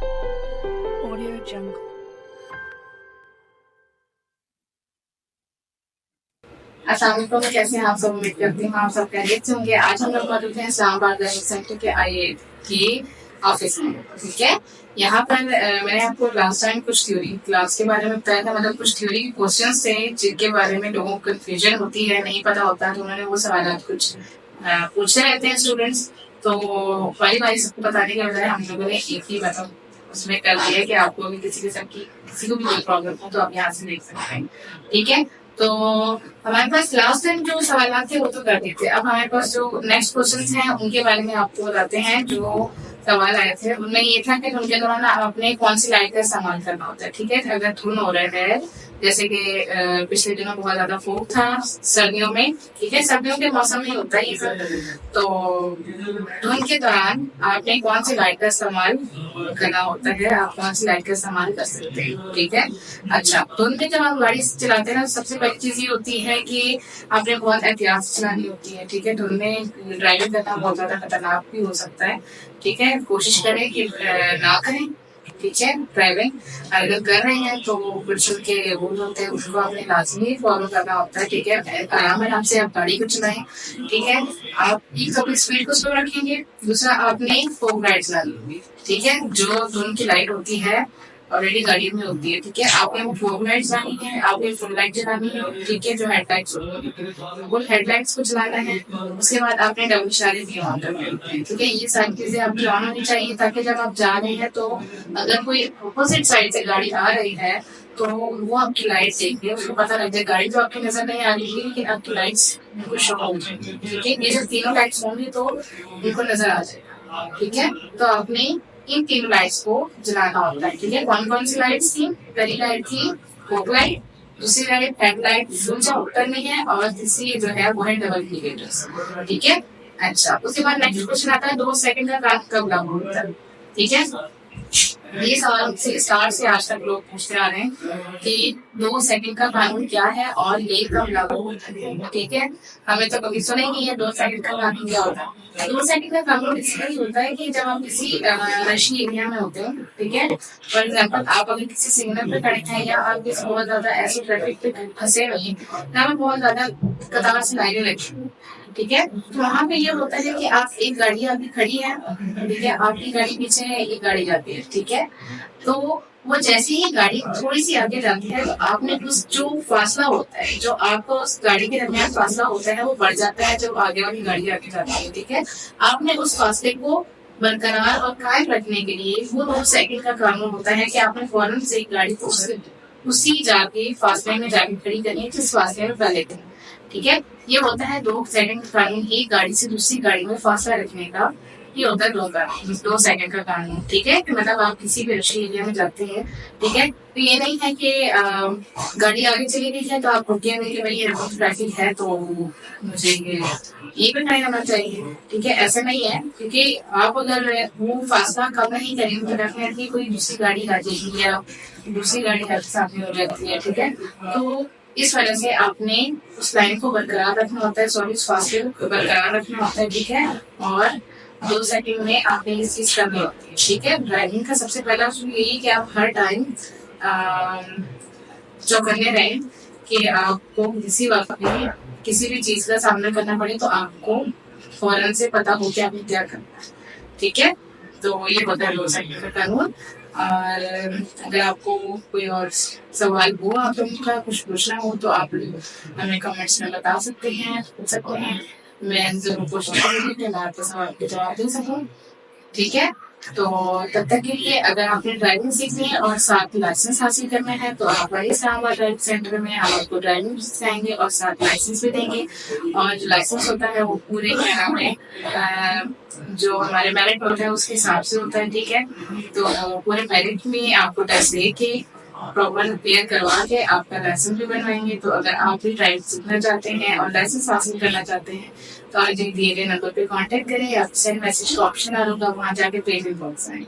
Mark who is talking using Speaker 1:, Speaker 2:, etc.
Speaker 1: Audio Jungle.
Speaker 2: अस्सलाम वालेकुम, कैसे हैं आप सब? उम्मीद करती हूँ आप सब खैरियत से होंगे। आज हम लोग मौजूद हैं इस्लामाबाद लर्निंग सेंटर के IAT की ऑफिस में। ठीक है, यहाँ पर मैंने आपको लास्ट टाइम कुछ थ्योरी क्लास के बारे में बताया था, मतलब कुछ थ्योरी के क्वेश्चंस थे जिनके बारे में लोगों को कंफ्यूजन होती है, नहीं पता होता, तो उन्होंने वो सवाल कुछ पूछते रहते हैं स्टूडेंट्स। तो बारी बारी सबको बताने के बजाय हम लोगों ने एक ही मतलब उसमें कर दिया कि आपको भी किसी को भी कोई प्रॉब्लम हो तो आप यहाँ से देख सकते हैं। ठीक है, तो हमारे पास लास्ट टाइम जो सवाल थे वो तो कर दिए थे। अब हमारे पास जो नेक्स्ट क्वेश्चन हैं उनके बारे में आपको बताते हैं। जो सवाल आए थे उनमें ये था कि उनके दौरान आपने कौन सी लाइट का इस्तेमाल करना होता है। ठीक है, अगर धुंध हो रहा है, जैसे कि पिछले दिनों बहुत ज्यादा फॉग था सर्दियों में। ठीक है, सर्दियों के मौसम में होता है ये सब। तो धुंध के दौरान आपने कौन सी लाइट का इस्तेमाल करना होता है, आप कौन सी लाइट का इस्तेमाल कर सकते हैं। ठीक है, अच्छा, धुंध में जब आप गाड़ी चलाते हैं ना, सबसे पहली चीज ये होती है कि आपने बहुत एहतियात से चलानी होती है। ठीक है, धुंध में ड्राइविंग करना बहुत ज्यादा खतरनाक भी हो सकता है। ठीक है, कोशिश करें कि ना करें। ठीक है, ड्राइविंग अगर कर रहे हैं तो पेट्रोल के रूल होते हैं उसको आपने लाजमी फॉलो करना होता है। ठीक है, आराम से आप गाड़ी को चलाएं। ठीक है, आप एक तो अपनी स्पीड को स्लो रखेंगे, दूसरा आपने फॉग लाइट चलानी। ठीक है, जो धुंध की लाइट होती है ऑलरेडी गाड़ी में होती है। ठीक है, आपने वो फॉग लाइट चलानी है, आपने फुल लाइट चलानी है। ठीक है, जो हेडलाइट्स फुल हेडलाइट्स को चलाना है। उसके बाद आपने डबल इशारे भी ऑन करने होते हैं। ठीक है, ये सारी चीजें आपकी ऑन होनी चाहिए ताकि जब आप जा रहे हैं तो अगर कोई अपोजिट साइड से गाड़ी आ रही है तो वो आपकी लाइट देखिए, उसको पता लग जाए। गाड़ी तो आपकी नजर नहीं आ रही है लेकिन आपकी लाइट्स बिल्कुल शो हो जाएगी। ठीक है, ये जब तीनों लाइट्स होंगी तो बिल्कुल नजर आ जाएगा। ठीक है, तो आपने इन तीन लाइट्स को जलाना होता है। ठीक है, कौन कौन सी लाइट्स थी? पहली लाइट थी फॉग लाइट, दूसरी लाइट हेडलाइट जो ऊपर में है, और तीसरी जो है वो है डबल इंडिकेटर्स। ठीक है, अच्छा, उसके बाद नेक्स्ट क्वेश्चन आता है 2 सेकंड का काम कब लागू होता है। ठीक है, ये सवाल से स्टार्ट से आज तक लोग पूछते आ रहे हैं कि 2 सेकंड का कानून क्या है और ये कब लागू होता है। ठीक है, हमें तो कभी सुना ही नहीं है 2 सेकंड का कानून क्या होता है। 2 सेकंड का कानून इसलिए होता है कि जब आप किसी रशी एरिया में होते हैं, ठीक है, फॉर एग्जाम्पल आप अगर किसी सिग्नल पे खड़े हैं या आप किसी बहुत ज्यादा ऐसे ट्रैफिक पे फंसे हुए हैं जहाँ पे बहुत ज्यादा कतार से लाइनें लगी। ठीक है, तो वहाँ पे ये होता है कि आप एक गाड़ी आपकी खड़ी है, ठीक है, आपकी गाड़ी पीछे है, एक गाड़ी जाती है। ठीक है, तो वो जैसे ही गाड़ी थोड़ी सी आगे जाती है तो आपने उस जो फासला होता है, जो आपको उस गाड़ी के दरमियान फासला होता है वो बढ़ जाता है जब आगे वाली गाड़ी आगे जाती है। ठीक है, आपने उस फासले को बरकरार और कायम रखने के लिए वो 2 सेकंड का कानून होता है कि आपने फौरन से एक गाड़ी को उसी जाके फासले में जाके खड़ी करनी है जिस फासले में पहले थी। ठीक है, ये होता है 2 सेकंड का कानून। एक गाड़ी से दूसरी गाड़ी में फासला रखने का ये होता है 2 सेकंड का कानून। ठीक है, मतलब आप किसी भी रशी एरिया में जाते हैं, ठीक है, तो ये नहीं है कि गाड़ी आगे चली गई है तो आप रुकेंगे कि भाई ये बहुत ट्रैफिक है तो मुझे ये भी नहीं होना चाहिए। ठीक है, ऐसा नहीं है, क्योंकि आप अगर वो फासला कम नहीं करेंगे तो डेफिनेटली कोई दूसरी गाड़ी आ जाएगी या दूसरी गाड़ी आपके सामने हो जाती है। ठीक है, तो इस वजह से आपने उस लाइन को बरकरार रखना होता है, सॉरी उस फासले को बरकरार रखना होता है। ठीक है, और 2 सेकंड में आपने इस चीज करनी होती है। ठीक है, ड्राइविंग का सबसे पहला उसूल यही कि आप हर टाइम जो करने रहें कि आपको किसी वक्त भी किसी भी चीज का सामना करना पड़े तो आपको फौरन से पता हो कि आपने क्या करना है। ठीक है, तो ये होता है 2 सेकंड का कानून। और अगर आपको कोई और सवाल हो, आप उनका कुछ पूछना हो तो आप हमें कमेंट्स में बता सकते हैं, पूछ सकते हैं। मैं जरूर कोशिश करूंगी कि मैं आपके सवाल के जवाब दे सकूं। ठीक है, तो तब तक के लिए अगर आपने ड्राइविंग सीखनी है और साथ लाइसेंस हासिल करना है तो आप आइए इस्लामाबाद ड्राइविंग सेंटर में, हम आपको ड्राइविंग सिखाएंगे और साथ लाइसेंस भी देंगे। और जो लाइसेंस होता है वो पूरे क्या नाम है जो हमारे मेरिट होता है उसके हिसाब से होता है। ठीक है, तो पूरे मेरिट में आपको टेस्ट दे के प्रॉपर क्लियर करवा के आपका लाइसेंस भी बनवाएंगे। तो अगर आप भी ड्राइव सीखना चाहते हैं और लाइसेंस हासिल करना चाहते हैं तो आज दिए गए नंबर पे कांटेक्ट करें या सेंड मैसेज का ऑप्शन आ होगा, वहाँ जाके पेमेंट बॉक्स आए।